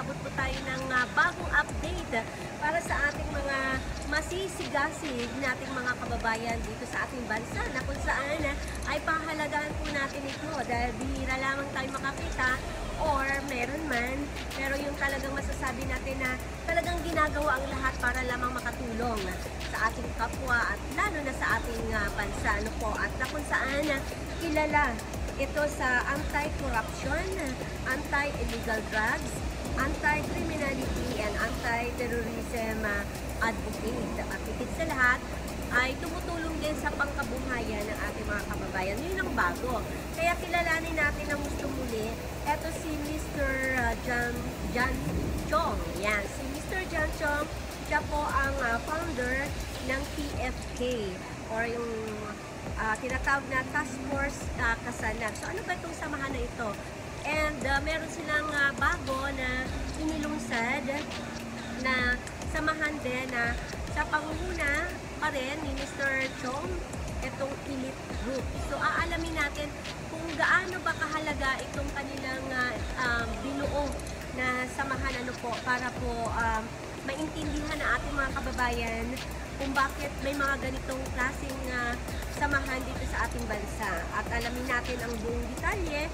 nag-aabot po tayo ng bagong update para sa ating mga masisigasig nating mga kababayan dito sa ating bansa na kung saan ay pahalagaan po natin ito dahil bihira lamang tayo makakita or meron man, pero yung talagang masasabi natin na talagang ginagawa ang lahat para lamang makatulong sa ating kapwa at lalo na sa ating bansa. Ano po? At na kung saan kilala ito sa anti-corruption, anti-illegal drugs, anti-criminality, and anti-terrorism advocate. At higit sa lahat, ay tumutulong din sa pangkabuhayan ng ating mga kababayan. Yun ang bago. Kaya kilalanin natin ang gusto muli. Ito si Mr. John Chong. Yan, si Mr. John Chong, siya po ang founder ng PFK or yung tinatawag na Task Force Kasanag. So ano ba itong samahan na ito? And meron silang bago na inilungsad na samahan din na sa pangunguna pa rin ni Mr. Chong, itong elite group. So aalamin natin kung gaano ba kahalaga itong kanilang binuo na samahan para po maintindihan ng ating mga kababayan kung bakit may mga ganitong klaseng samahan dito sa ating bansa. At alamin natin ang buong detalye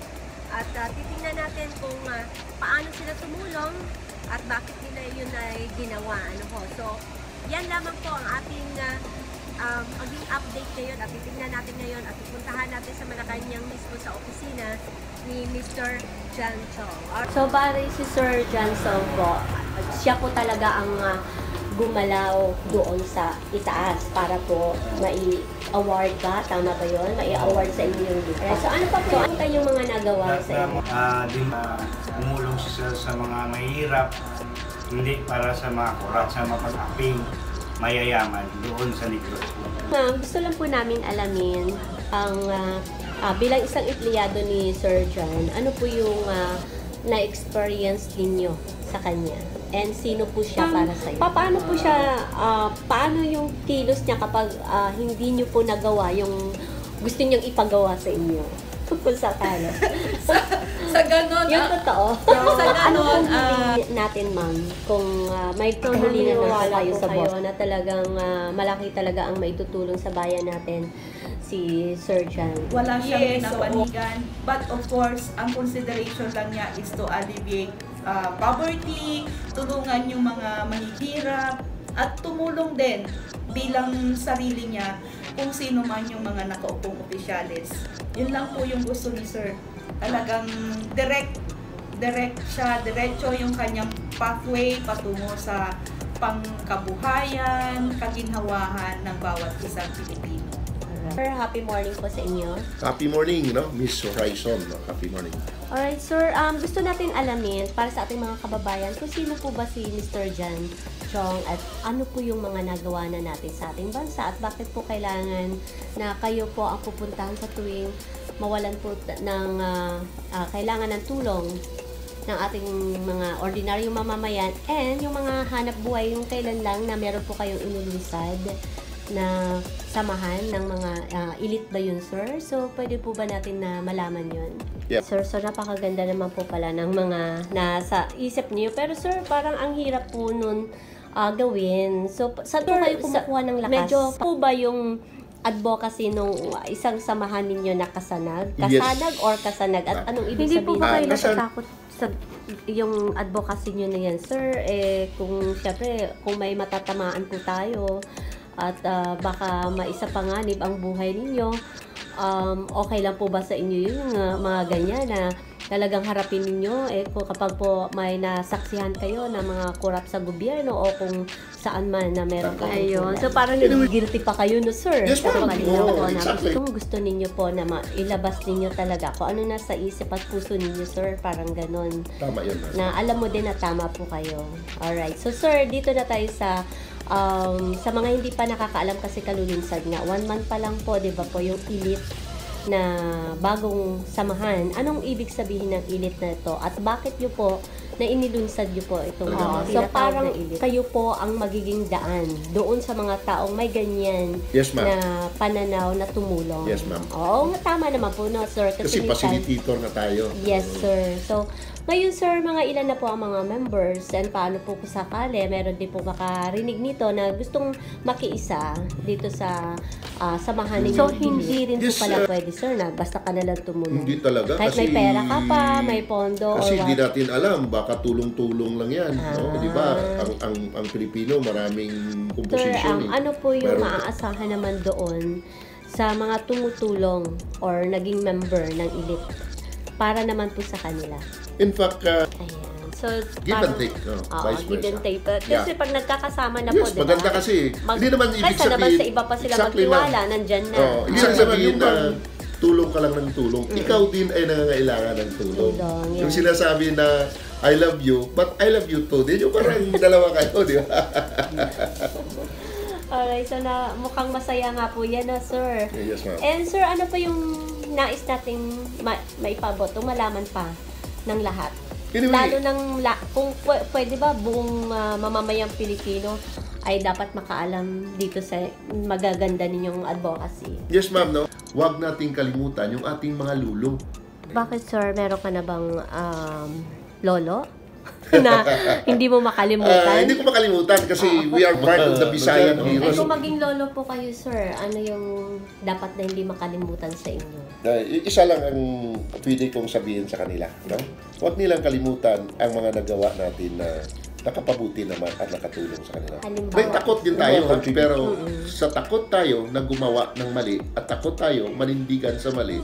at titingnan natin kung paano sila tumulong at bakit nila yun ay ginawa. So, yan lamang po ang ating maging update ngayon at titingnan natin ngayon at pupuntahan natin sa Malacanang mismo sa opisina ni Mr. John Chong. So, bari si Sir John Chong po, siya po talaga ang gumalaw doon sa itaas para po mai-award ka. Tama ba yun? Mai-award sa inyo yung lupa. So ano pa po ang kanyang mga nagawa sa inyo? Umulong siya sa mga mahirap, hindi para sa mga kurat, sa mapag-aping mayayaman doon sa negros. Gusto lang po namin alamin ang bilang isang empleyado ni Sir John, ano po yung na-experience ninyo sa kanya? And sino po siya para sa iyo? Paano po siya, paano yung kilos niya kapag hindi niyo po nagawa yung gusto niyang ipagawa sa inyo? Kung sakala. sa ganon. Yung totoo. Sa ganon. Natin, ma'am, kung may kahulingan na kayo sa boss na talagang malaki talaga ang maitutulong sa bayan natin si Sir John. Wala siyang pinapanigan. But of course, ang consideration lang niya is to alleviate poverty, tulungan yung mga mahihirap, at tumulong din bilang sarili niya kung sino man yung mga nakaupong opisyalis. Yun lang po yung gusto ni Sir. Talagang direct siya, diretso yung kanyang pathway patungo sa pangkabuhayan, kaginhawahan ng bawat isang Pilipino. Sir, happy morning po sa inyo. Happy morning, Miss Horizon. Happy morning. Alright, sir. Gusto natin alamin para sa ating mga kababayan kung sino po ba si Mr. John Chong at ano po yung mga nagawa na natin sa ating bansa at bakit po kailangan na kayo po ang pupuntahan sa tuwing mawalan po ng kailangan ng tulong ng ating mga ordinaryong mamamayan and yung mga hanap buhay yung kailan lang na meron po kayong inulunsad na samahan ng mga elite ba yun, sir? So, pwede po ba natin na malaman yun? Yep. Sir, so napakaganda naman po pala ng mga nasa isip niyo. Pero sir, parang ang hirap po nun gawin. So, saan po kayo kumukuha ng lakas? Medyo po ba yung advocacy nung isang samahan ninyo na kasanag? Kasanag or kasanag? At anong ibig sabihin? Hindi po ba kayo natatakot sa yung advocacy nyo na yan, sir? Kung syempre, kung may matatamaan po tayo, at baka maisapanganib ang buhay ninyo, okay lang po ba sa inyo yung mga ganyan na talagang harapin ninyo kung kapag po may nasaksihan kayo na mga korap sa gobyerno o kung saan man na meron kayo. So parang guilty pa kayo, no, sir? Yes, ma'am. Exactly. Gusto ninyo po na ilabas ninyo talaga kung ano nasa isip at puso ninyo, sir, parang ganon. Tama yun. Na alam mo din na tama po kayo. Alright. So sir, dito na tayo sa mga hindi pa nakakaalam kasi kalulunsad nga. 1 month pa lang po, di ba po, yung elite na bagong samahan. Anong ibig sabihin ng elite na ito? At bakit nyo po na inilunsad nyo po itong so parang kayo po ang magiging daan doon sa mga taong may ganyan na pananaw na tumulong. Yes, ma'am. Oo, tama naman po, no, sir. Kasi facilitator na tayo. Yes, sir. So, Ngayon sir, mga ilan na po ang mga members and paano po kung sakali meron din po makarinig nito na gustong makiisa dito sa samahan ninyo. So hindi rin Yes, po pala pwede sir na basta ka na lang tumulong. Hindi talaga. Kahit may pera ka pa, may pondo Kasi or hindi what. natin alam, baka tulong-tulong lang yan. No? Di ba? Ang Pilipino, maraming Sir, composition. ano po yung Meron- maaasahan naman doon sa mga tumutulong or naging member ng elite para naman po sa kanila? In fact, Ayan. So, give and parang- take. No? Oo, Vice give and versa. take. Kasi pag nagkakasama na po, Yes, di ba? maganda kasi. Hindi naman ibig Kaysa naman sabihin. sa iba pa sila Exactly, magtiwala, ma'am. nandyan na. Oo, hindi Exactly. sabihin na tulong ka lang ng tulong. Ikaw din ay nangangailangan ng tulong. Tulong, Yung yes. sinasabi na I love you, but I love you too. Di yung parang dalawa kayo, di ba? Alright, so mukhang masaya nga po yan na, sir. Yes, ma'am. And sir, ano pa yung nais nating maipabot o malaman pa ng lahat? Anyway, Lalo ng, kung pwede ba buong mamamayang Pilipino ay dapat makaalam dito sa magaganda ninyong advocacy. yes, ma'am, no? Huwag nating kalimutan yung ating mga lulo. Bakit sir, meron ka na bang lolo? Na hindi mo makalimutan? Hindi ko makalimutan kasi we are part of the Visayan Eh heroes. kung maging lolo po kayo sir, ano yung dapat na hindi makalimutan sa inyo? Isa lang ang pwede kong sabihin sa kanila. No? Huwag nilang kalimutan ang mga nagawa natin na nakapabuti naman at nakatulong sa kanila. Halimbawa. May takot din tayo, pero sa takot tayo na gumawa ng mali at takot tayo manindigan sa mali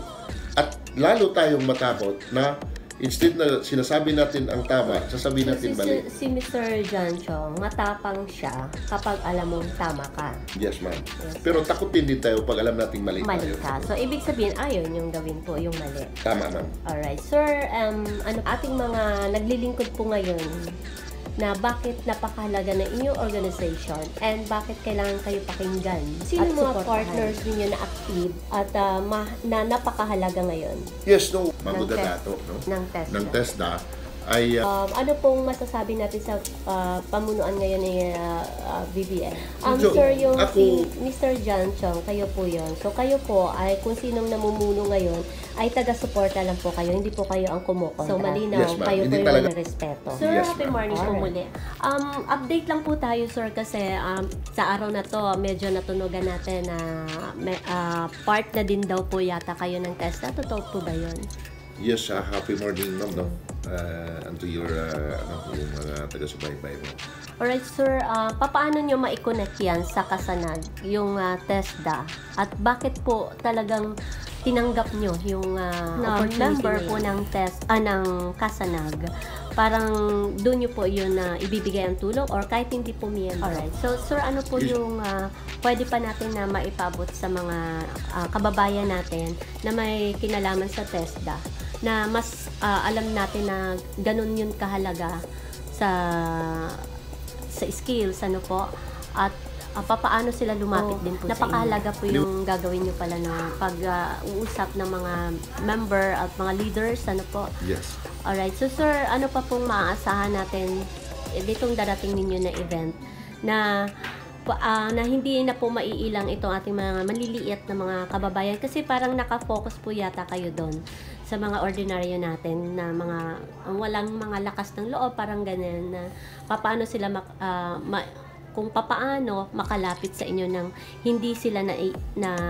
at lalo tayong matakot na instead na sinasabi natin ang tama, sasabihin natin mali. Si Mr. John Chong, matapang siya kapag alam mong tama ka. Yes, ma'am. Pero takotin din tayo pag alam nating mali Mali tayo. ka. So, ibig sabihin, ayaw yung gawin po yung mali. Tama, ma'am. Alright. Sir, ating mga naglilingkod po ngayon na bakit napakahalaga ng inyong organization and bakit kailangan kayo pakinggan sino At mga supportahan. partners ninyo na active at na napakahalaga ngayon Yes, no. Ng Mango test. Dato, no? ng TESDA. Ng TESDA ay Ano pong masasabi natin sa pamunuan ngayon ni BBM? So, Sir, yung ako- si Mr. John Chong, kayo po yon. So, kayo po ay kung sinong namumuno ngayon, ay taga-suporta lang po kayo, hindi po kayo ang kumukontra. So, malinaw, Yes, ma'am. kayo Hindi po talaga- yung respeto. Sir, Yes, happy ma'am. morning po Alright. muli. Update lang po tayo, sir, kasi sa araw na to, medyo natunugan natin na part na din daw po yata kayo ng TESDA. Totoo po ba yun? yes, happy morning, ma'am, no? And to your yung mga taga-subaybay mo. Alright, sir. Paano nyo ma-connect yan sa Kasanag, yung TESDA? At bakit po talagang tinanggap nyo yung member po ng ng Kasanag? Parang doon nyo po yun na ibibigay ang tulong or kahit hindi po miyembro. Alright. So, sir, ano po yung pwede pa natin na maipabot sa mga kababayan natin na may kinalaman sa TESDA na mas alam natin na ganun yun kahalaga sa skills, ano po, at papaano sila lumapit din po sa inyo. Napakahalaga po yung gagawin nyo pala ng pag-uusap ng mga member at mga leaders, ano po. Yes. Alright, so sir, ano pa pong maaasahan natin ditong darating ninyo na event na hindi na po maiilang itong ating mga maliliit na mga kababayan kasi parang nakafocus po yata kayo doon sa mga ordinaryo natin na mga walang mga lakas ng loob, parang ganun na paano sila kung papaano makalapit sa inyo nang hindi sila na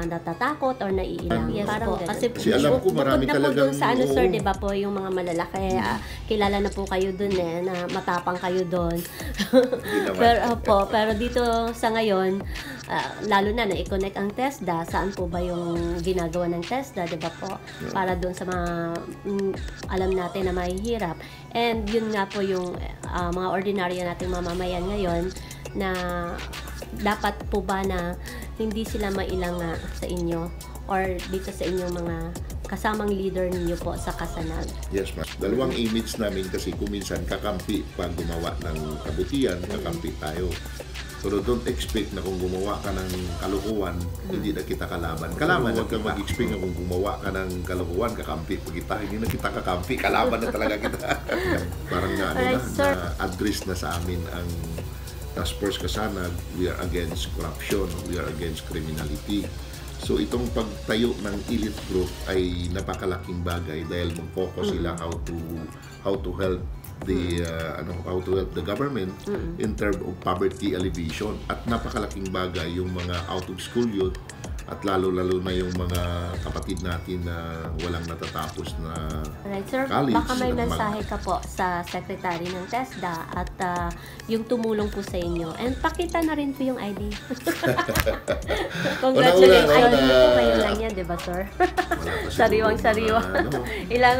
natatakot or naiilang. Yes Parang po. Kasi alam ko marami bukod na po talagang- doon sa ano sir, oo. di ba po, yung mga malalaki, kilala na po kayo doon na matapang kayo doon. naman. pero dito sa ngayon, lalo na i-connect ang TESDA, saan po ba yung ginagawa ng TESDA, di ba po? Para doon sa mga alam natin na mahihirap. And yun nga po yung mga ordinaryo nating mamamayan ngayon na dapat po ba na hindi sila mailang sa inyo or dito sa inyong mga kasamang leader ninyo po sa Kasanag. Yes, ma'am. Dalawang image namin kasi kuminsan kakampi pag gumawa ng kabutihan, kakampi tayo. Pero don't expect na kung gumawa ka ng kalukuhan, hindi na kita kalaban. Kalaban na kang mag-expect na kung gumawa ka ng kalukuhan, kakampi pa kita. Hindi na kita kakampi, kalaban na talaga kita. Parang Alright, sir. na-address na sa amin ang Task Force Kasanag. We are against corruption, we are against criminality. So itong pagtayo ng elite group ay napakalaking bagay dahil mag-focus sila how to help the government in terms of poverty alleviation, at napakalaking bagay yung mga out of school youth at lalo na yung mga kapatid natin na walang natatapos na Alright, sir, college. baka may mensahe ka po sa secretary ng TESDA at yung tumulong po sa inyo. And pakita na rin po yung ID. Congratulations. Una-una, ID po kayo lang yan, di ba, sir? Sariwang-sariwa. Ilang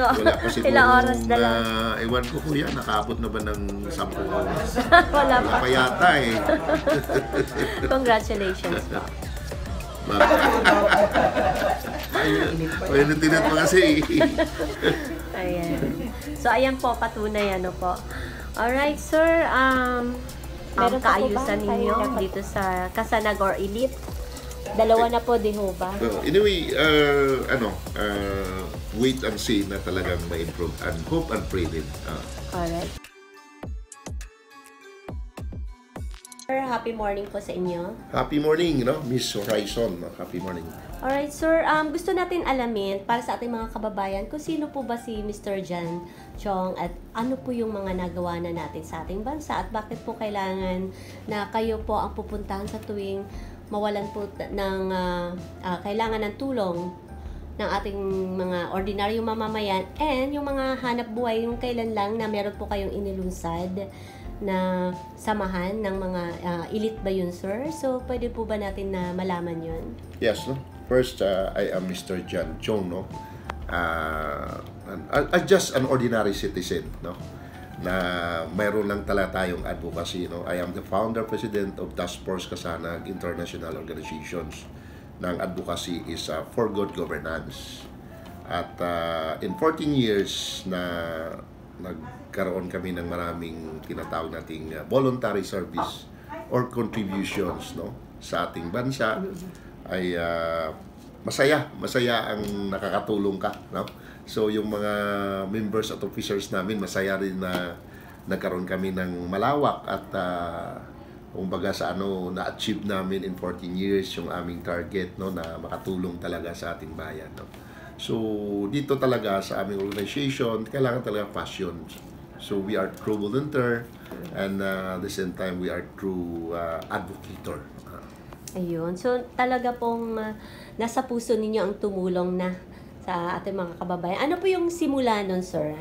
oras na lang. Ewan ko kuya, nakaabot na ba ng 10 oras? Wala pa. Pa yata eh. Congratulations po. Ayun, tinat mo kasi. Ayan. So, ayan po, patunay, ano po. Alright, sir, meron kaayusan ninyo dito sa Kasanagor Elite? Dalawa na po, di ho ba? Anyway, wait and see na talagang ma-improve, and hope and pray din. Alright. Sir, happy morning po sa inyo. Happy morning, Miss Horizon. Happy morning. Alright, sir. Gusto natin alamin para sa ating mga kababayan kung sino po ba si Mr. Jan Chong at ano po yung mga nagawa na natin sa ating bansa at bakit po kailangan na kayo po ang pupuntahan sa tuwing mawalan po ng kailangan ng tulong ng ating mga ordinaryong mamamayan and yung mga hanap buhay yung kailan lang na meron po kayong inilunsad na samahan ng mga elite ba yun, sir? So, pwede po ba natin na malaman yun? Yes, no? First, I am Mr. Jan Chong, no? Just an ordinary citizen, no? Na mayroon lang tayong advocacy, no? I am the founder president of Task Force Kasanag International Organizations. Ng advocacy is for good governance. At in 14 years na nagkaroon kami ng maraming tinatawag nating voluntary service or contributions, no, sa ating bansa, ay masaya ang nakakatulong ka, no? So yung mga members at officers namin, masaya rin na nagkaroon kami ng malawak at kumbaga sa na-achieve namin in 14 years yung aming target, no, na makatulong talaga sa ating bayan, no? So, dito talaga sa aming organization, kailangan talaga passion. So, we are true volunteer and at the same time, we are true advocator. Ayun. So, talaga pong nasa puso ninyo ang tumulong na sa ating mga kababayan. Ano po yung simula nun, sir?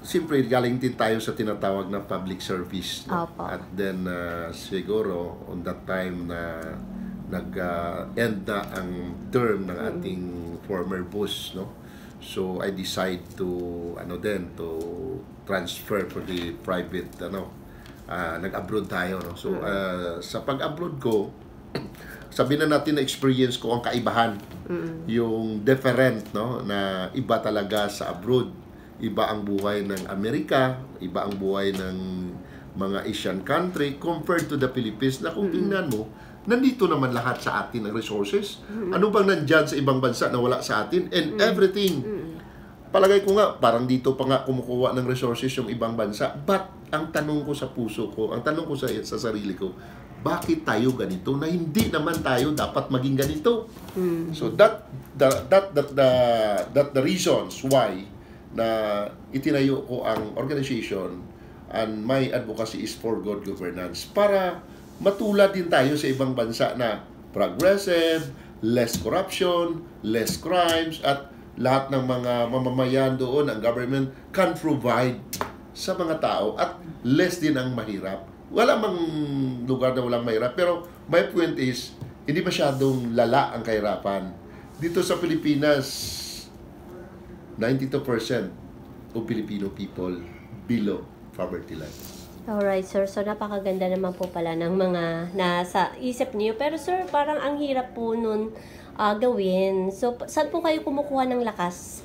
Siyempre, galing din tayo sa tinatawag na public service. No? Opo. At then, siguro, on that time na nag-end na ang term ng ating former boss, no? So I decide to transfer for the private nag-abroad tayo, no? So sa pag-abroad ko, sabihin na natin na experience ko ang kaibahan. Yung different, no, na iba talaga sa abroad. Iba ang buhay ng Amerika, iba ang buhay ng mga Asian country compared to the Philippines na kung tingnan mo, nandito naman lahat sa atin ang resources. Ano bang nandyan sa ibang bansa na wala sa atin? And everything. Palagay ko nga, parang dito pa nga kumukuha ng resources yung ibang bansa. But, ang tanong ko sa puso ko, ang tanong ko sa sarili ko, bakit tayo ganito na hindi naman tayo dapat maging ganito? So, that the reasons why na itinayo ko ang organization and my advocacy is for good governance para matulad din tayo sa ibang bansa na progressive, less corruption, less crimes, at lahat ng mga mamamayan doon, ang government can provide sa mga tao at less din ang mahirap. Wala mang lugar na walang mahirap, pero my point is, hindi masyadong lala ang kahirapan. Dito sa Pilipinas, 92% of Filipino people below poverty line. Alright, sir. So, napakaganda naman po pala ng mga nasa isip niyo. Pero, sir, parang ang hirap po nun gawin. So, saan po kayo kumukuha ng lakas?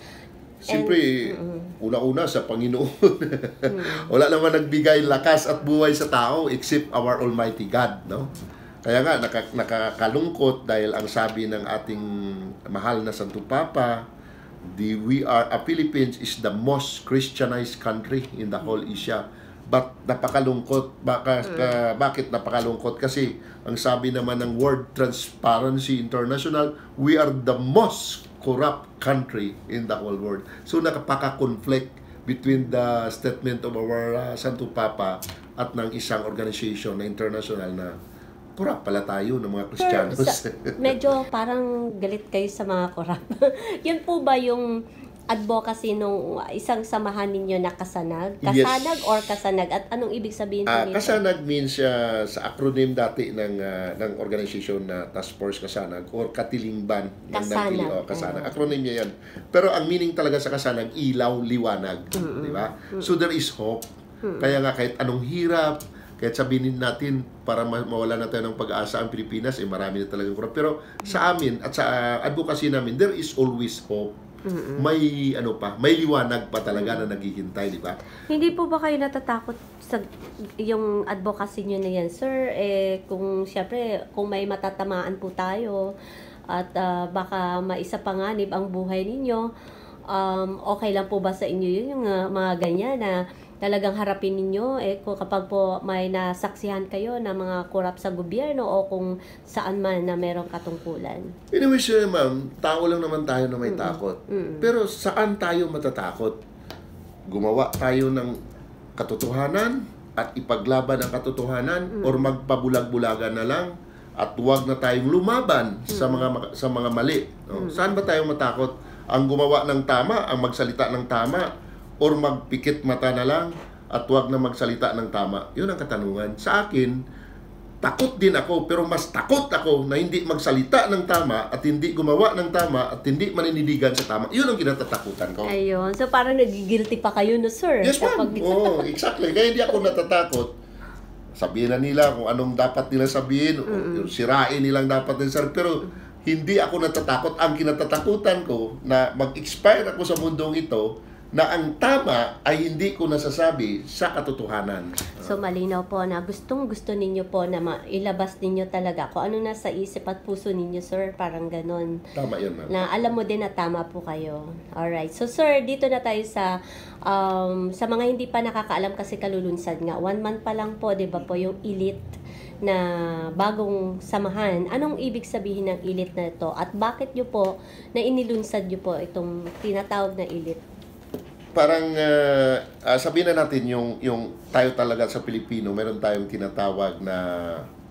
Siyempre, una-una sa Panginoon. Wala naman nagbigay lakas at buhay sa tao except our Almighty God, no? Kaya nga, nakakalungkot dahil ang sabi ng ating mahal na Santo Papa, Philippines is the most Christianized country in the whole Asia. But napakalungkot. Bakit napakalungkot? Kasi ang sabi naman ng World Transparency International, we are the most corrupt country in the whole world. So nakapaka-conflict between the statement of our Santo Papa at ng isang organization na international na corrupt pala tayo ng mga Kristiyanos. Medyo parang galit kayo sa mga corrupt. Yun po ba yung advocacy nung isang samahan ninyo na kasanag? Kasanag Yes. or kasanag? At anong ibig sabihin po nito? Kasanag means sa acronym dati ng organization na Task Force Kasanag or Katilingban ng Kasanag. Kasanag. Acronym niya yan. Pero ang meaning talaga sa Kasanag, ilaw, liwanag. Di ba? So there is hope. Kaya nga kahit anong hirap, kahit sabihin natin para mawala na tayo ng pag-asa ang Pilipinas, marami na talagang kurap. Pero sa amin at sa advocacy namin, there is always hope. May may liwanag pa talaga na naghihintay, di ba? Hindi po ba kayo natatakot sa yung advocacy nyo na yan, sir? Kung siyempre, kung may matatamaan po tayo at baka maisapanganib ang buhay ninyo, okay lang po ba sa inyo yun, yung mga ganyan na talagang harapin ninyo kung kapag po may nasaksihan kayo na mga korap sa gobyerno o kung saan man na merong katungkulan? Anyway, sir, ma'am, tao lang naman tayo na may takot. Pero saan tayo matatakot? Gumawa tayo ng katotohanan at ipaglaban ang katotohanan or magpabulag-bulagan na lang at huwag na tayong lumaban sa mga mali. No? Saan ba tayo matakot? Ang gumawa ng tama, ang magsalita ng tama, or magpikit mata na lang at huwag na magsalita ng tama? Yun ang katanungan. Sa akin, takot din ako, pero mas takot ako na hindi magsalita ng tama at hindi gumawa ng tama at hindi manindigan sa tama. Yun ang kinatatakutan ko. Ayun. So parang nagigilty pa kayo, no, sir? Yes, ma'am. Oo, exactly. Kaya hindi ako natatakot. Sabihin na nila kung anong dapat nila sabihin, o sirain nilang dapat nila sabihin. Pero hindi ako natatakot. Ang kinatatakutan ko na mag-expire ako sa mundong ito na ang tama ay hindi ko nasasabi sa katotohanan. So malinaw po na gustong-gusto ninyo po na ilabas ninyo talaga kung ano nasa isip at puso ninyo, sir, parang ganon. Tama yun, ma'am. Na alam mo din na tama po kayo. Alright. So sir, dito na tayo sa mga hindi pa nakakaalam kasi kalulunsad nga. 1 month pa lang po, di ba po, yung elite na bagong samahan. Anong ibig sabihin ng elite na ito? At bakit nyo po na inilunsad nyo po itong tinatawag na elite? Parang sabihin na natin yung tayo talaga sa Pilipino, meron tayong tinatawag na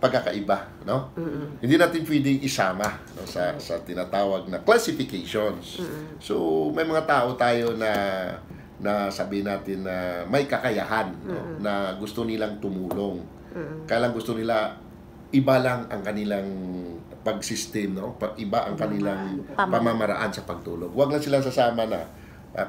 pagkakaiba, no? Hindi natin pwedeng isama, no, sa tinatawag na classifications. So may mga tao tayo na sabihin natin na may kakayahan, no, na gusto nilang tumulong. Kaya lang gusto nila iba lang ang kanilang pag-system, no? Iba ang kanilang pamamaraan sa pagtulong. Huwag lang silang sasama na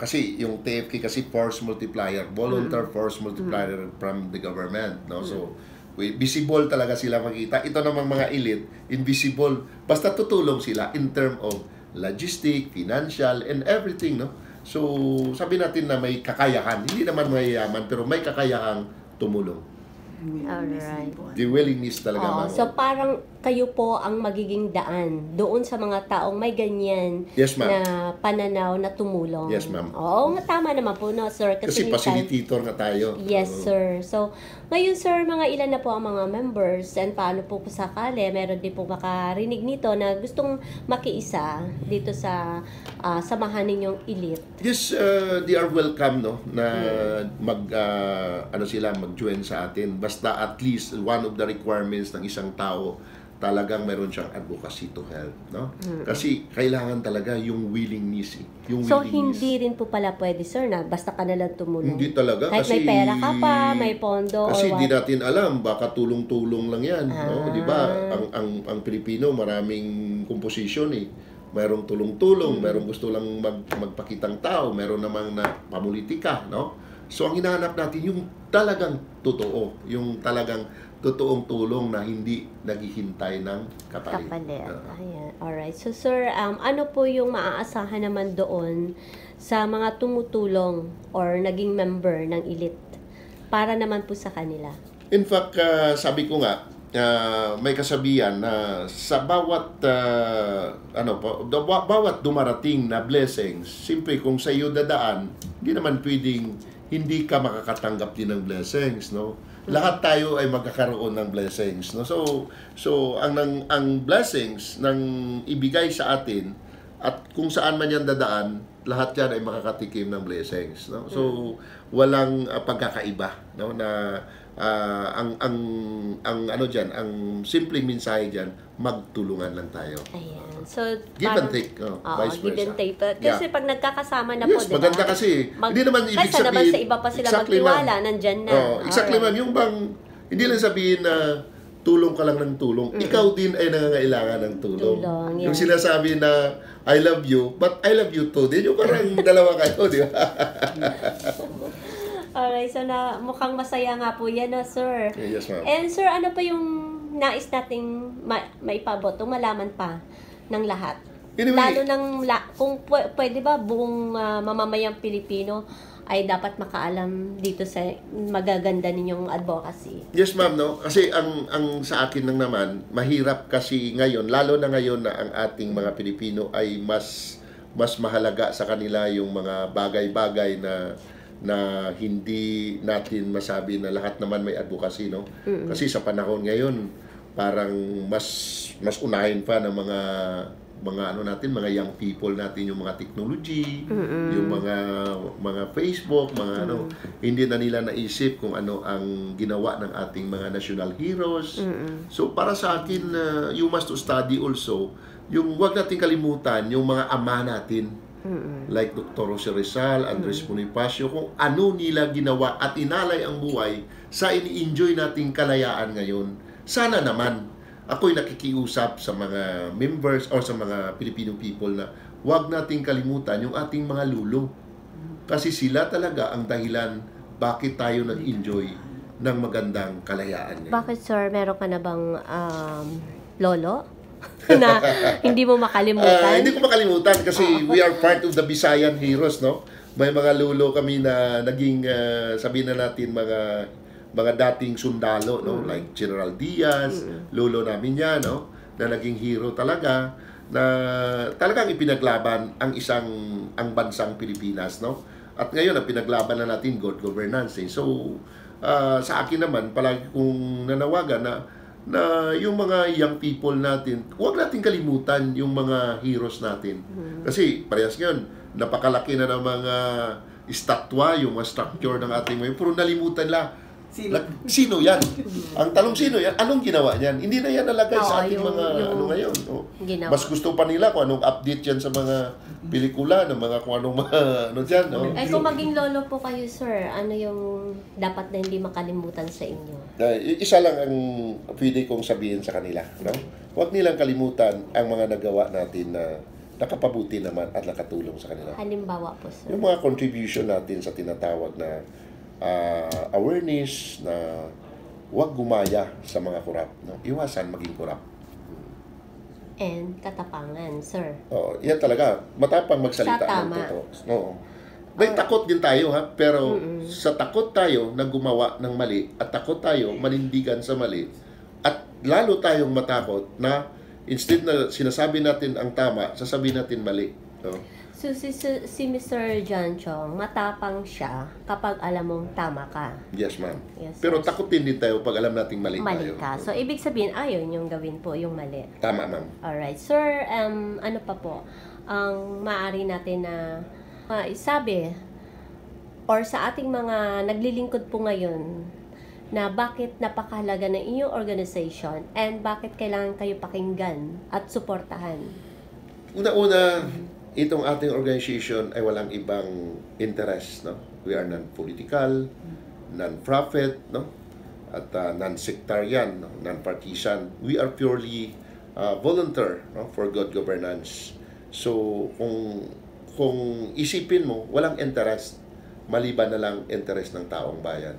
kasi yung TFK kasi force multiplier, volunteer force multiplier from the government, no? So visible talaga sila makita. Ito namang mga elite, invisible, basta tutulong sila in term of logistic, financial, and everything, no? So sabi natin na may kakayahan, hindi naman mayayaman, pero may kakayahang tumulong. Alright. The willingness talaga, ma'am. So parang kayo po ang magiging daan doon sa mga taong may ganyan Yes, ma'am. na pananaw na tumulong. Yes, ma'am. Oo, tama naman po, no, sir. Kasi minsan- facilitator nga tayo. Yes, Oo. sir. So, ngayon, sir, mga ilan na po ang mga members and paano po sakali, meron din po makarinig nito na gustong makiisa dito sa samahan ninyong elite. Yes, they are welcome, no, na mag-join sa atin. Basta at least one of the requirements ng isang tao, talagang meron siyang advocacy to help, no? Kasi kailangan talaga yung willingness, yung So, willingness. hindi rin po pala pwede, sir, na basta ka na lang tumulong. Hindi talaga. Kahit kasi may pera ka pa, may pondo, kasi or di what. natin alam, baka tulong-tulong lang yan, no? Di ba? Ang Pilipino, maraming komposisyon eh. Mayroong tulong-tulong, mayroong gusto lang magpakitang tao, mayroon namang na pamulitika, no? So, ang hinahanap natin, yung talagang totoo, yung talagang totoong tulong na hindi naghihintay ng kapalit. Kapalit. Ayan. Alright. So, sir, ano po yung maaasahan naman doon sa mga tumutulong or naging member ng elite para naman po sa kanila? In fact, sabi ko nga, may kasabihan na sa bawat bawat dumarating na blessings, simpre kung sa iyo dadaan, hindi naman pwedeng hindi ka makakatanggap din ng blessings, no? Lahat tayo ay magkakaroon ng blessings, no? So ang blessings ng ibigay sa atin at kung saan man yan dadaan, lahat yan ay makakatikim ng blessings, no? So walang pagkakaiba, no, na ang ano diyan, ang simpleng mensahe diyan, magtulungan lang tayo. Ayan. So, Give and take, vice give and versa. take. Kasi pag nagkakasama na po, Yes, di ba? maganda kasi. Hindi naman ibig Kaysa naman sabihin. sa iba pa sila Exactly, magtiwala, ma'am. nandyan na. Exactly, Alright. ma'am. Yung bang, hindi lang sabihin na tulong ka lang ng tulong. Ikaw din ay nangangailangan ng tulong. Tulong, Yung yeah. sinasabi na, I love you, but I love you too. Din yung parang dalawa kayo, di ba? Alright, so mukhang masaya nga po yan, sir. Yes, ma'am. And sir, ano pa yung nais nating maipabot o malaman pa ng lahat? Anyway, Lalo kung pwede ba buong mamamayang Pilipino ay dapat makaalam dito sa magaganda ninyong advocacy. yes, ma'am, no? Kasi ang sa akin lang naman, mahirap kasi ngayon, lalo na ngayon na ang ating mga Pilipino ay mas mahalaga sa kanila yung mga bagay-bagay na hindi natin masabi na lahat naman may advocacy, no? Kasi sa panahon ngayon, parang mas unahin pa ng mga ano natin, mga young people natin, yung mga technology, yung mga Facebook, mga ano, hindi na nila naisip kung ano ang ginawa ng ating mga national heroes. So para sa akin, you must study also, yung wag natin kalimutan yung mga ama natin. Like Dr. Jose Rizal, Andres Bonifacio, kung ano nila ginawa at inalay ang buhay sa ini-enjoy nating kalayaan ngayon. Sana naman ako'y nakikiusap sa mga members or sa mga Filipino people na huwag nating kalimutan yung ating mga lulo. Kasi sila talaga ang dahilan bakit tayo nag-enjoy ng magandang kalayaan ngayon. Bakit sir, meron ka na bang lolo na hindi mo makalimutan? Hindi ko makalimutan kasi we are part of the Visayan heroes, no? May mga lulo kami na naging, sabihin na natin, mga dating sundalo, no? Like General Diaz, lolo namin yan, no? Na naging hero talaga, na talagang ipinaglaban ang bansang Pilipinas, no? At ngayon, ang pinaglaban na natin, good governance. Eh. So, sa akin naman, palagi kong nanawagan na yung mga young people natin, huwag natin kalimutan yung mga heroes natin. Kasi, parehas ngayon, napakalaki na ng mga estatwa, yung mga structure ng ating mga, pero nalimutan lang. Sino yan? Ang tanong sino yan? Anong ginawa niyan? Hindi na yan nalagay sa ating mga ano ngayon. Ginawa. Mas gusto pa nila kung anong update yan sa mga pelikula, ng mga kung anong mga ano dyan. No? Eh kung maging lolo po kayo sir, ano yung dapat na hindi makalimutan sa inyo? Isa lang ang pwede kong sabihin sa kanila. No? Huwag nilang kalimutan ang mga nagawa natin na nakapabuti naman at nakatulong sa kanila. Halimbawa po sir. Yung mga contribution natin sa tinatawag na awareness na huwag gumaya sa mga korap, no? Iwasan maging korap. And katapangan, sir. Oo, yan talaga. Matapang magsalita ng totoo. Oo. May takot din tayo, ha? Pero sa takot tayo na gumawa ng mali at takot tayo manindigan sa mali at lalo tayong matakot na instead na sinasabi natin ang tama, sasabihin natin mali. No? So, si Mr. John Chong, matapang siya kapag alam mong tama ka. Yes, ma'am. Yes, Pero yes. takotin din tayo pag alam nating mali Mali tayo. ka. So, ibig sabihin, ayaw niyong gawin po yung mali. Tama, ma'am. Alright. Sir, ano pa po ang maaari natin na isabi or sa ating mga naglilingkod po ngayon na bakit napakahalaga ng inyong organization and bakit kailangan kayo pakinggan at suportahan? Una-una, itong ating organization ay walang ibang interest, no? We are non-political, non-profit, no? At non-sectarian, no? Non-partisan. We are purely volunteer, no? For good governance. So, kung isipin mo, walang interest, maliban na lang interest ng taong bayan.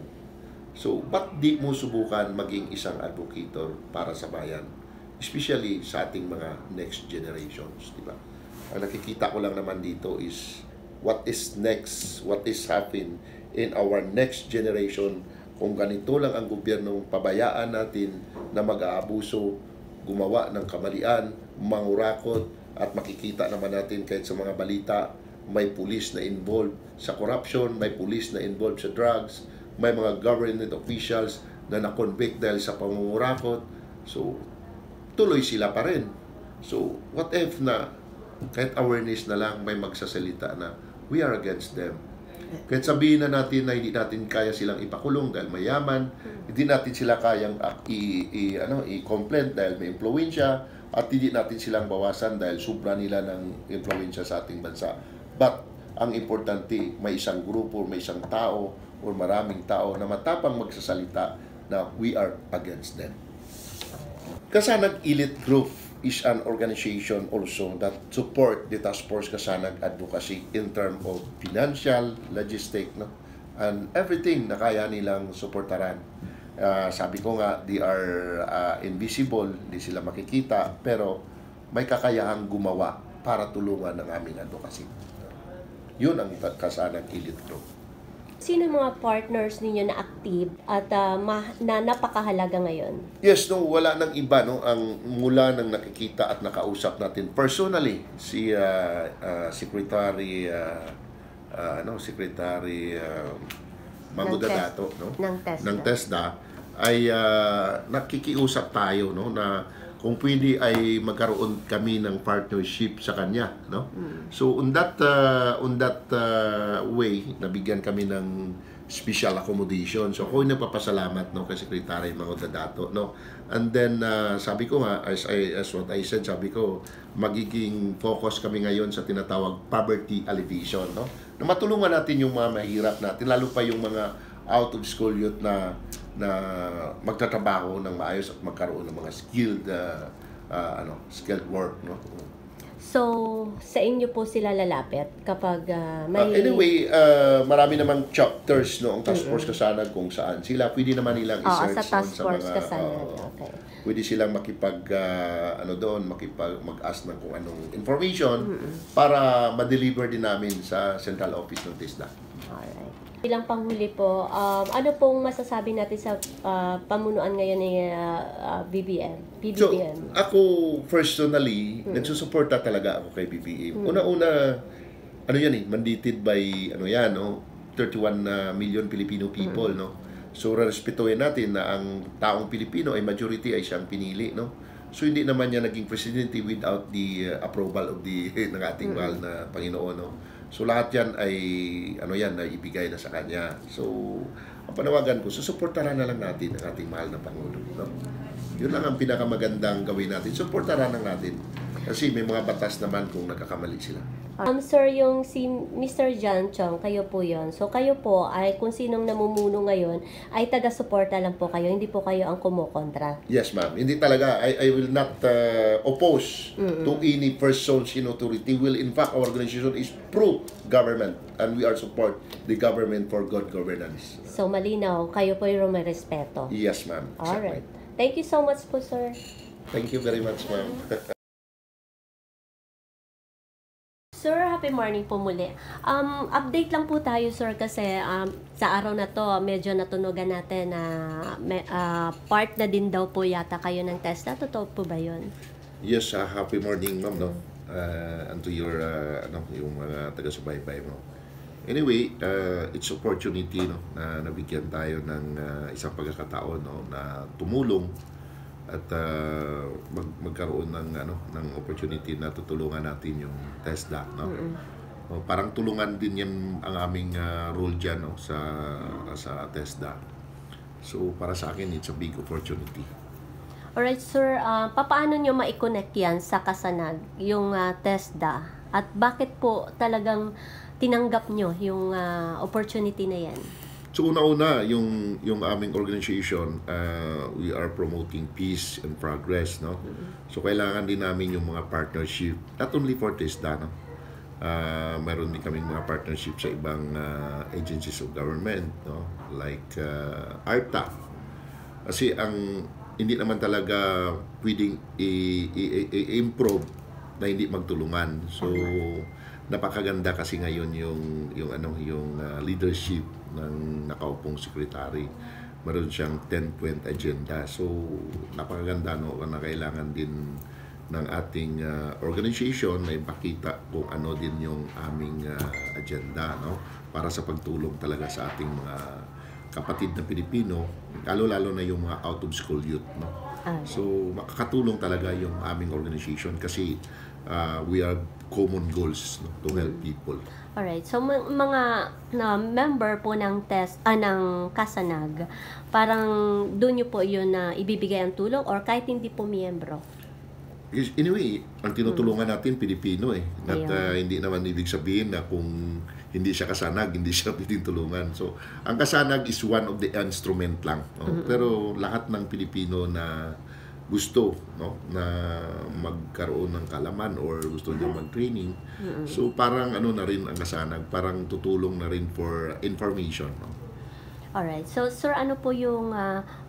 So, ba't di mo subukan maging isang advocator para sa bayan? Especially sa ating mga next generations, di ba? Ang nakikita ko lang naman dito is what is next, what is happening in our next generation. Kung ganito lang ang gobyernong pabayaan natin na mag-aabuso, gumawa ng kamalian, mangurakot, at makikita naman natin kahit sa mga balita may pulis na involved sa corruption, may pulis na involved sa drugs, may mga government officials na na-convict dahil sa pangungurakot. So, tuloy sila pa rin. So, what if na kahit awareness na lang may magsasalita na we are against them. Kahit sabihin na natin na hindi natin kaya silang ipakulong dahil mayaman, hindi natin sila kayang i-complain dahil may impluwensya, at hindi natin silang bawasan dahil sobra nila ng impluwensya sa ating bansa. But, ang importante, may isang grupo, may isang tao, o maraming tao na matapang magsasalita na we are against them. Kasanag Elite Group is an organization also that support the Task Force Kasanag Advocacy in terms of financial, logistic, no? And everything na kaya nilang suportaran. Sabi ko nga, they are invisible, hindi sila makikita, pero may kakayahang gumawa para tulungan ng aming advocacy. Yun ang Kasanag Elite Group. Sino mga partners ninyo na active at na napakahalaga ngayon? Yes, no, wala nang iba, no, ang mula nang nakikita at nakausap natin personally si Secretary Mango Dadato, no, ng TESDA ay nakikiusap tayo, no, na kung pwede ay magkaroon kami ng partnership sa kanya, no. So on that way, nabigyan kami ng special accommodation. So ako yung nagpapasalamat, no, kay Secretary Mango Dadato, no. And then sabi ko nga, as what I said, sabi ko magiging focus kami ngayon sa tinatawag poverty alleviation, no, na matulungan natin yung mga mahirap natin, lalo pa yung mga out of school youth na magtatrabaho ng maayos at magkaroon ng mga skilled work, no. So, sa inyo po sila lalapit kapag may... Anyway, marami namang chapters, no, ang Task Force Kasanag kung saan sila pwede naman nilang i-search sa Task Force mga Kasanag. Okay. Pwede silang mag-ask ng kung anong information para ma-deliver din namin sa central office ng TESDA. Alright. Bilang panghuli po, ano pong masasabi natin sa pamunuan ngayon ni BBM? So, ako personally, nagsusuporta talaga ako kay BBM. Una-una, mandated by, 31 million Filipino people, no? So, respetuhin natin na ang taong Pilipino ay majority ay siyang pinili, no? So, hindi naman niya naging presidente without the approval of ng ating mahal na Panginoon, no? So, lahat yan ay, na ibigay na sa kanya. So, ang panawagan ko, susuportahan na lang natin ang ating mahal na Pangulo, no? Yun lang ang pinakamagandang gawin natin. Suportahan lang natin. Kasi may mga batas naman kung nagkakamali sila. Sir, yung si Mr. John Chong, kayo po yon. So, kayo po ay kung sinong namumuno ngayon, ay taga-suporta lang po kayo. Hindi po kayo ang kumukontra. Yes, ma'am. Hindi talaga. I will not oppose to any person in authority. Will, in fact, our organization is pro-government and we are support the government for good governance. So, malinaw. Kayo po yung may respeto. Yes, ma'am. Alright. Thank you so much po, sir. Thank you very much, ma'am. Sir, happy morning po muli. Update lang po tayo, sir, kasi sa araw na to, medyo natunugan natin na part na din daw po yata kayo ng TESDA. Totoo po ba yun? Yes, happy morning, ma'am, no? And to your, yung mga taga-subaybay mo. Anyway, it's opportunity, no, na nabigyan tayo ng isang pagkakataon, no, na tumulong at magkaroon ng opportunity na tutulungan natin yung TESDA, no. Parang tulungan din yan ang aming role diyan, no, sa TESDA. So para sa akin, it's a big opportunity. Alright, sir, paano nyo ma-connect yan sa Kasanag, yung TESDA? At bakit po talagang tinanggap nyo yung opportunity na yan? So una-una, yung aming organization, we are promoting peace and progress, no? So kailangan din namin yung mga partnership, not only for TESDA, no? Meron din kaming mga partnership sa ibang agencies of government, no? Like ARTA. Kasi hindi naman talaga pwedeng i-improve na hindi magtulungan. So napakaganda kasi ngayon yung leadership ng nakaupong secretary. Meron siyang 10-point agenda. So napakaganda, no, na kailangan din ng ating organization na ipakita kung ano din yung aming agenda, no, para sa pagtulong talaga sa ating mga kapatid na Pilipino, lalo-lalo na yung mga out of school youth, no. So makakatulong talaga yung aming organization kasi we are common goals, no, to help people. Alright, so mga na member po ng ng Kasanag, parang doon nyo po yun na ibibigay ang tulong or kahit hindi po miyembro? Anyway, ang tinutulungan natin Pilipino At Ayun. hindi naman ibig sabihin na kung hindi siya kasanag, hindi siya tinutulungan. So, ang kasanag is one of the instrument lang. No? Pero lahat ng Pilipino na gusto, no, na magkaroon ng kalaman or gusto niya mag-training. So parang ano na rin ang kasanag, parang tutulong na rin for information, no? Alright. So, sir, ano po yung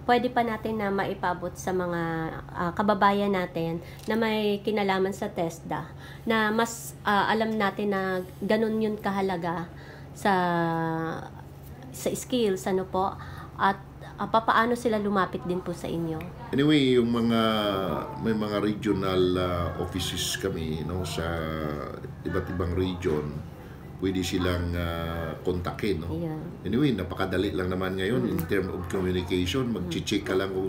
pwede pa natin na maipabot sa mga kababayan natin na may kinalaman sa TESDA na mas alam natin na ganun yun kahalaga sa skills, ano po, at papaano sila lumapit din po sa inyo? Anyway, yung may mga regional offices kami, no, sa iba't ibang region, pwede silang kontakin, no. Ayan. Anyway, napakadali lang naman ngayon in terms of communication. Mag-check ka lang kung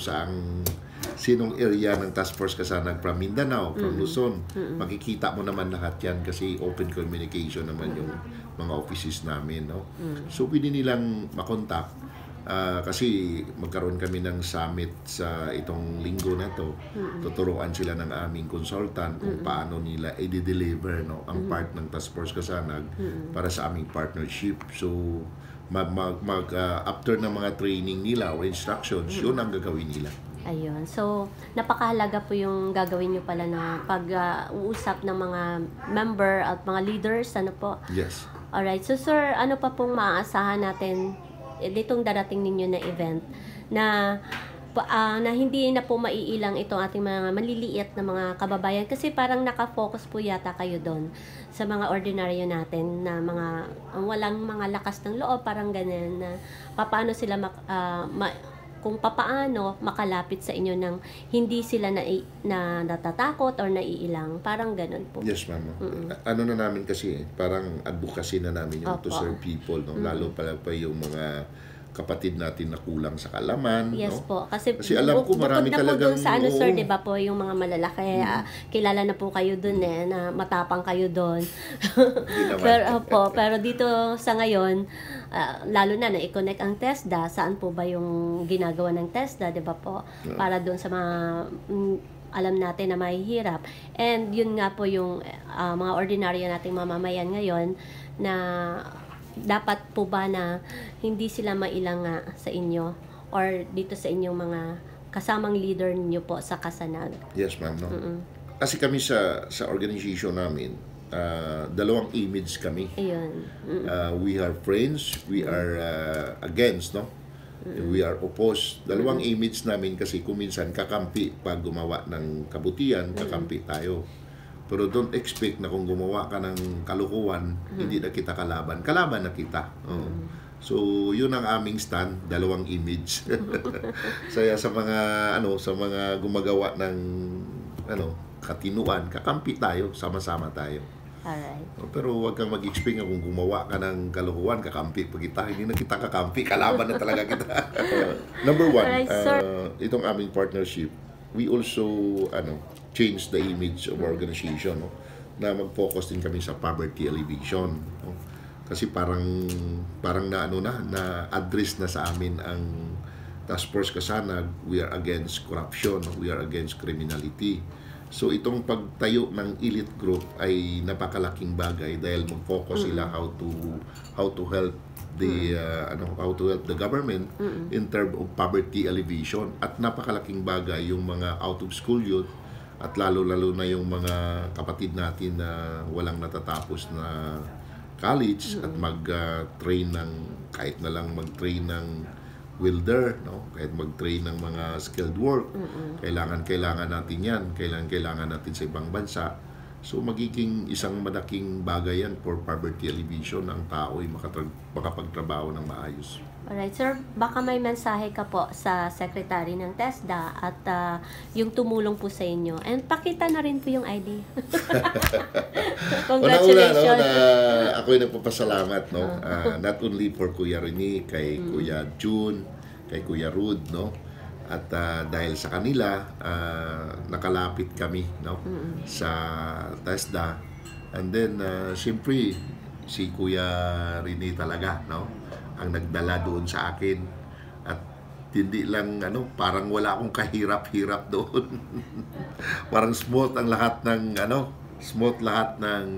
sinong area ng Task Force Kasanag from Mindanao, from Luzon. Makikita mo naman lahat yan kasi open communication naman yung mga offices namin, no. So pwede nilang makontak. Kasi magkaroon kami ng summit sa itong linggo na to. Tuturuan sila ng aming consultant kung paano nila i-deliver, no, ang part ng Task Force Kasanag para sa aming partnership. So after ng mga training nila or instructions, yun ang gagawin nila. Ayun. So, napakahalaga po yung gagawin nyo pala na pag-uusap ng mga member at mga leaders, ano po? Yes. Alright. So, sir, ano pa pong maaasahan natin ditong darating ninyo na event na hindi na po maiilang itong ating mga maliliit na mga kababayan kasi parang nakafocus po yata kayo doon sa mga ordinaryo natin na mga walang mga lakas ng loob, parang ganun na paano sila kung papaano makalapit sa inyo nang hindi sila na natatakot or naiilang, parang ganun po. Yes, ma'am. Ano na namin kasi, parang advocacy na namin yung to Opo. serve people, no? Lalo pala pa yung mga kapatid natin na kulang sa kalaman, Yes no? po. Kasi alam ko marami bukod na po talagang dun sa ano, sir, oo. di ba po, yung mga malalaki, kilala na po kayo dun na matapang kayo dun. naman. pero dito sa ngayon, lalo na i-connect ang TESDA, saan po ba yung ginagawa ng TESDA, di ba po? Para dun sa mga alam natin na mahihirap. And yun nga po yung mga ordinaryo nating mamamayan ngayon na dapat po ba na hindi sila mailang sa inyo or dito sa inyong mga kasamang leader niyo po sa Kasanag? Yes, ma'am. No? Kasi kami sa organization namin, dalawang image kami. Ayun. We are friends, we are against, no? We are opposed. Dalawang image namin kasi kung minsan kakampi pag gumawa ng kabutihan, kakampi tayo. Pero don't expect na kung gumawa ka ng kalukuhan, hindi na kita kalaban. Kalaban na kita. So, yun ang aming stand, dalawang image. Sa mga gumagawa ng katinuan, kakampi tayo, sama-sama tayo. Alright. Pero huwag kang mag-expect na kung gumawa ka ng kalukuhan, kakampi pa kita. Hindi na kita kakampi, kalaban na talaga kita. Number one, Alright, sir. itong aming partnership, we also change the image of our organization, no? Na mag-focus din kami sa poverty alleviation, no? Kasi parang na-address na sa amin ang Task Force Kasanag. We are against corruption, no? We are against criminality. So itong pagtayo ng elite group ay napakalaking bagay dahil mag-focus sila how to help the government in terms of poverty alleviation, at napakalaking bagay yung mga out of school youth at lalo-lalo na yung mga kapatid natin na walang natatapos na college at mag-train kahit na lang mag-train ng welder, no? Kahit mag-train ng mga skilled work. Kailangan natin yan. Kailangan natin sa ibang bansa. So magiging isang malaking bagay yan for poverty alleviation, ang tao ay makapagtrabaho ng maayos. Alright, sir, baka may mensahe ka po sa secretary ng TESDA at yung tumulong po sa inyo. And pakita na rin po yung ID. Congratulations. Una-una, ako ay nagpapasalamat, no? Not only for Kuya Rene, kay Kuya June, kay Kuya Rud, no? At dahil sa kanila, nakalapit kami, no? Sa TESDA. And then, siyempre, si Kuya Rene talaga, no? Ang nagdala doon sa akin. At hindi lang, parang wala akong kahirap-hirap doon. Parang smooth ang lahat ng, smooth lahat ng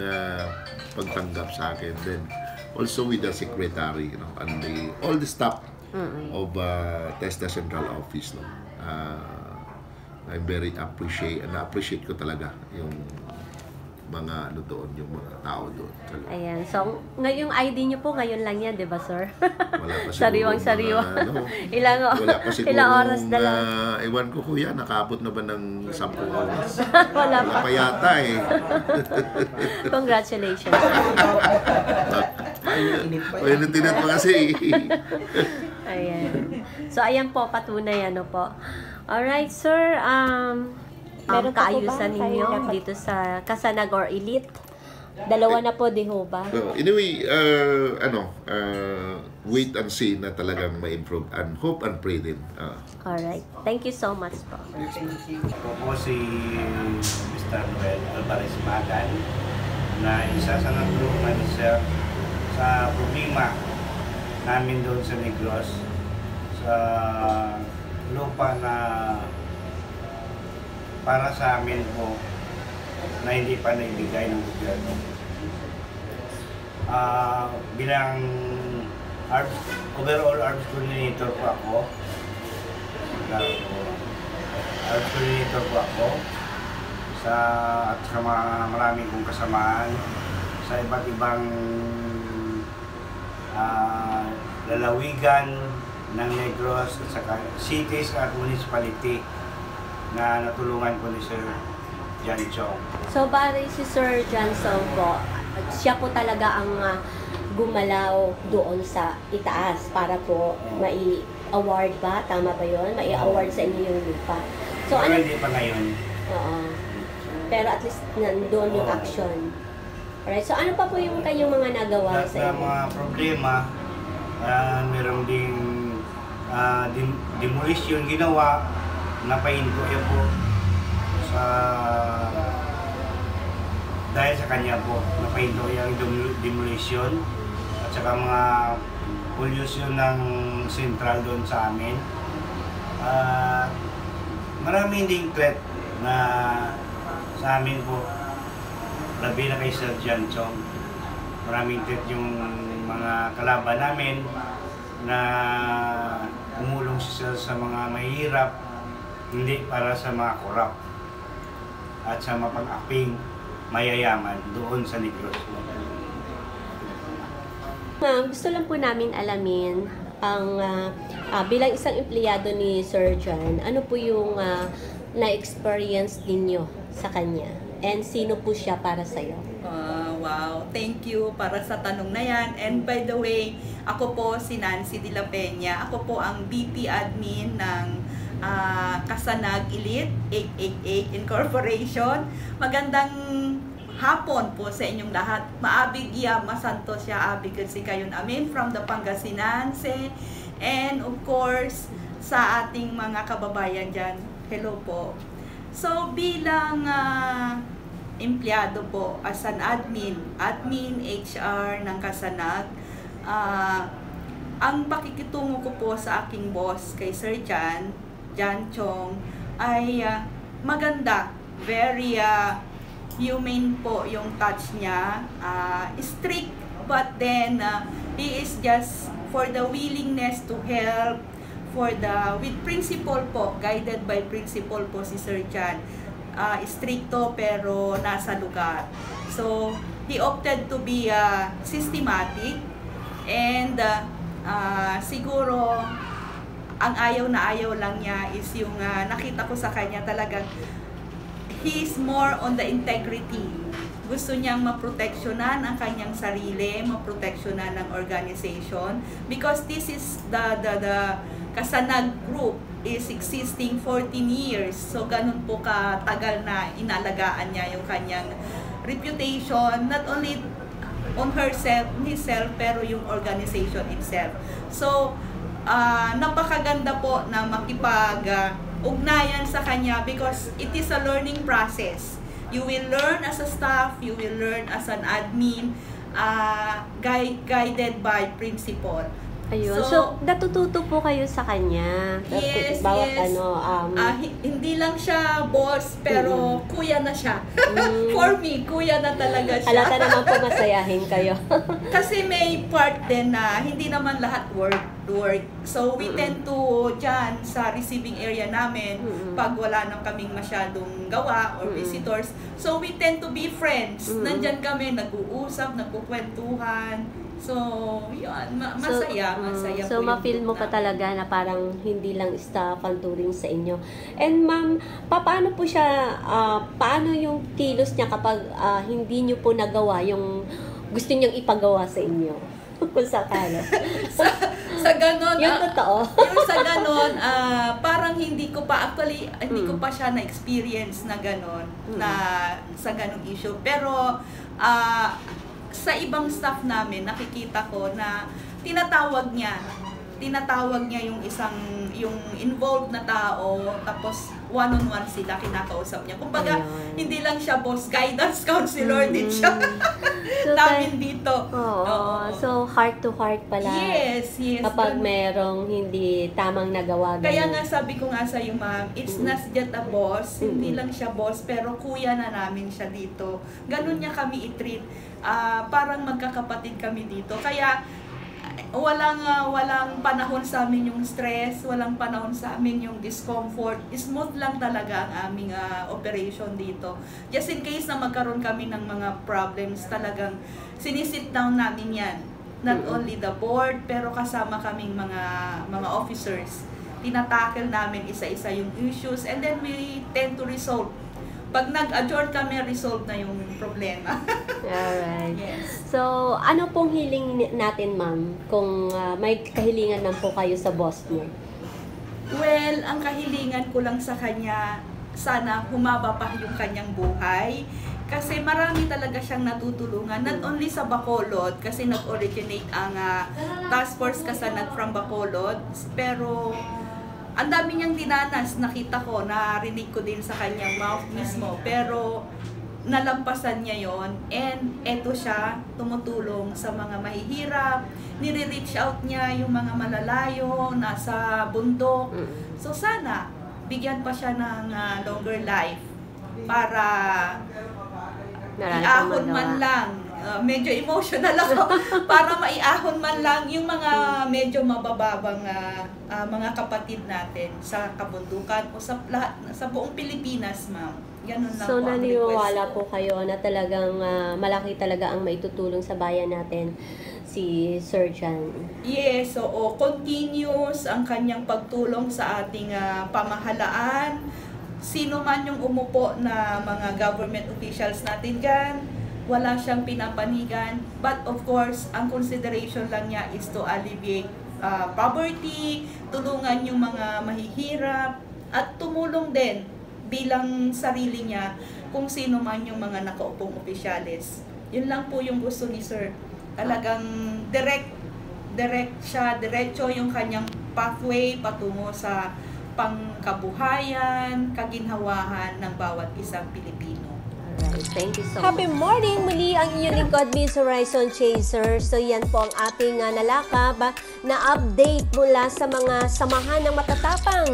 pagtanggap sa akin. Then, also with the secretary, and all the staff of TESDA Central Office, no? I'm very appreciate ko talaga yung mga doon, yung mga tao doon. Ayan. So, ngayong ID niyo po, ngayon lang yan, di ba, sir? Wala pa siguro. Sariwang-sariwa. Wala pa siguro. Ilang oras na lang. Ewan ko, kuya, nakaabot na ba ng 10 oras? Wala Wala pa yata eh. Congratulations. Tinat pa kasi. Ayan. So, ayan po, patunay, po. Alright, sir, meron kaayusan ninyo dito sa Kasanag or Elite? Dalawa na po, di ho ba? Anyway, wait and see na talagang ma-improve, and hope and pray din. Alright. Thank you so much po. Ako po si Mr. Noel Alvarez Magan, na isa sa natulungan ni Sir sa problema namin doon sa Negros, sa lupa na para sa amin po na hindi pa naibigay ng gobyerno. Bilang overall arms coordinator po ako. Arms coordinator po ako at sa mga maraming kong kasamaan sa iba't ibang lalawigan ng Negros at saka cities at municipality na natulungan ko ni Sir John Chong. So, bari si Sir John Chong po, siya po talaga ang gumalaw doon sa itaas para po mai-award ba? Tama ba yun? Mai-award sa inyo yung lupa. So, Pero hindi pa ngayon. Oo. Pero at least nandoon yung action. Alright, so ano pa po yung kayong mga nagawa Lahat sa ng inyo? mga problema, meron ding demolition ginawa, napahinto yan po dahil sa kanya po, napahinto yung demolition at saka mga pollution ng central doon sa amin. Maraming ding threat na sa amin po, labi na kay Sir John Chong. Maraming threat yung mga kalaban namin na umulong siya sa mga mahihirap, hindi para sa mga korap at sa mapag-aping mayayaman doon sa Negros. Gusto lang po namin alamin ang bilang isang empleyado ni Sir John, ano po yung na-experience ninyo sa kanya? And sino po siya para sa'yo? Wow, thank you para sa tanong na yan. And by the way, ako po si Nancy De La Peña. Ako po ang VP Admin ng Kasanag Elite 888 Incorporation. Magandang hapon po sa inyong lahat. Maabigya, masanto siya, abigad si kayon amin from the Pangasinan. And of course, sa ating mga kababayan dyan, hello po. So, bilang empleyado po as an admin HR ng Kasanag, ang pakikitungo ko po sa aking boss kay Sir John Chong ay maganda, very humane po yung touch niya, strict, but then he is just for the willingness to help, with principle po, guided by principle po si Sir John. Stricto pero nasa lugar. So, he opted to be systematic, and siguro ang ayaw na ayaw lang niya is yung nakita ko sa kanya talagang he is more on the integrity Gusto niyang maproteksyonan ang kanyang sarili, maproteksyonan ng organization, because this is the Kasanag Group is existing 14 years. So ganun po katagal na inalagaan niya yung kanyang reputation, not only on himself, pero yung organization itself. So napakaganda po na makipag-ugnayan sa kanya because it is a learning process. You will learn as a staff, you will learn as an admin, guided by principal. Ayun. So, natututo po kayo sa kanya. Yes, Bawat yes. Hindi lang siya boss, pero kuya na siya. For me, kuya na talaga siya. Halata naman po masayahin kayo. Kasi may part din na hindi naman lahat work. So, we tend to, dyan, sa receiving area namin, pag wala nang kaming masyadong gawa or visitors, so we tend to be friends. Nandyan kami, nag-uusap, nagkukwentuhan. So, yun, masaya So, po yung ma-feel mo group pa talaga na parang hindi lang staff ang turing sa inyo. And ma'am, paano po siya, paano yung kilos niya kapag hindi niyo po nagawa yung gusto niyang ipagawa sa inyo? Kung sakala. sa ganon, Yung totoo. yung sa ganon, parang hindi ko pa siya na-experience na ganon, na sa ganong issue. Pero, sa ibang staff namin, nakikita ko na tinatawag niya yung involved na tao, tapos one-on-one sila, kinakausap niya. Kumbaga, hindi lang siya boss, guidance counselor din siya. So, namin dito. So, heart to heart pala. Yes. Kapag merong hindi tamang nagawa. Kaya nga sabi ko nga sa iyo, ma'am, it's not just a boss, hindi lang siya boss, pero kuya na namin siya dito. Ganun niya kami i-treat. Parang magkakapatid kami dito. Kaya walang panahon sa amin yung stress, walang panahon sa amin yung discomfort. Smooth lang talaga ang aming operation dito. Just in case na magkaroon kami ng mga problems, talagang sinisit down namin yan. Not only the board, pero kasama kaming mga officers. Tinatackle namin isa-isa yung issues, and then we tend to resolve. Pag nag-adjourn kami, resolve na yung problema. Alright. Yes. So, ano pong hiling natin, ma'am? Kung may kahilingan man po kayo sa boss niyo? Well, ang kahilingan ko lang sa kanya, sana humaba pa yung kanyang buhay. Kasi marami talaga siyang natutulungan, not only sa Bacolod, kasi nag-originate ang Task Force Kasanag from Bacolod, pero ang dami niyang dinanas, nakita ko, narinig ko din sa kanyang mouth mismo, pero nalampasan niya yon, and eto siya, tumutulong sa mga mahihirap, nire-reach out niya yung mga malalayo, nasa bundok. So sana, bigyan pa siya ng longer life para iahon man lang. Medyo emotional ako para maiahon man lang yung mga medyo mabababang mga kapatid natin sa kabundukan o sa buong Pilipinas, ma'am. Ganun lang So, po ang naniniwala request po kayo na talagang malaki talaga ang maitutulong sa bayan natin si Sir John. Yes, oo. Continuous ang kanyang pagtulong sa ating pamahalaan. Sino man yung umupo na mga government officials natin dyan, wala siyang pinapanigan. But of course, ang consideration lang niya is to alleviate poverty, tulungan yung mga mahihirap, at tumulong din bilang sarili niya kung sino man yung mga nakaupong opisyales. Yun lang po yung gusto ni Sir. Talagang direct siya, diretso yung kanyang pathway patungo sa pangkabuhayan, kaginhawahan ng bawat isang Pilipino. Alright, thank you so much. Happy morning! Muli ang inyong lingkod, Miss Horizon Chaser. So yan po ang ating nalakab na update mula sa mga samahan ng matatapang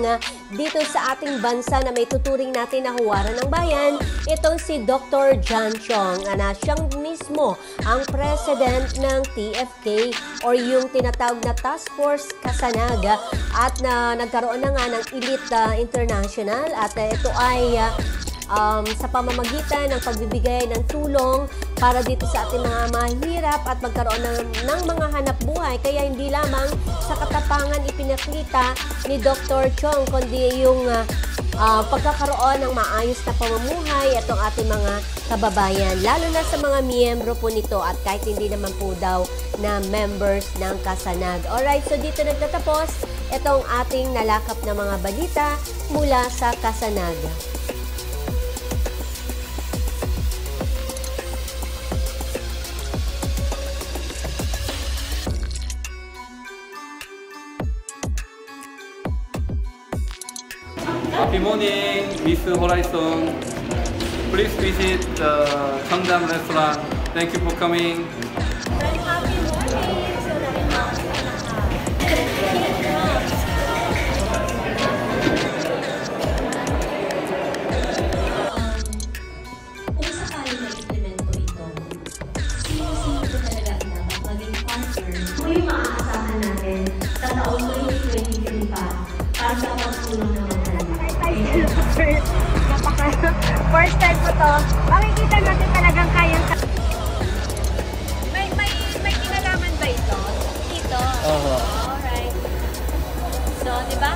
dito sa ating bansa na may tuturing natin na huwaran ng bayan. Itong si Dr. John Chong, na siyang mismo ang president ng TFK or yung tinatawag na Task Force Kasanag, at nagkaroon na nga ng Elite International, at ito ay sa pamamagitan ng pagbibigay ng tulong para dito sa ating mga mahirap at magkaroon ng mga hanap buhay. Kaya hindi lamang sa katapangan ipinakita ni Dr. Chong, kundi yung pagkakaroon ng maayos na pamumuhay itong ating mga kababayan, lalo na sa mga miyembro po nito at kahit hindi naman po daw na members ng Kasanag. Alright, so dito nagtatapos itong ating nalakap na mga balita mula sa Kasanag. Happy morning, Miss Horizon. Please visit the Cheongdam restaurant. Thank you for coming. Happy morning! So, Kung sakali na-implement ko ito, sino-sino ko talaga dapat maging partner? Kung yung maaasahan natin sa taong 2023 pa para sa pagtulong ng mga First time ko to. Makikita natin talagang kayang may kinalaman ba ito? Dito? Oo. Alright. So, di ba,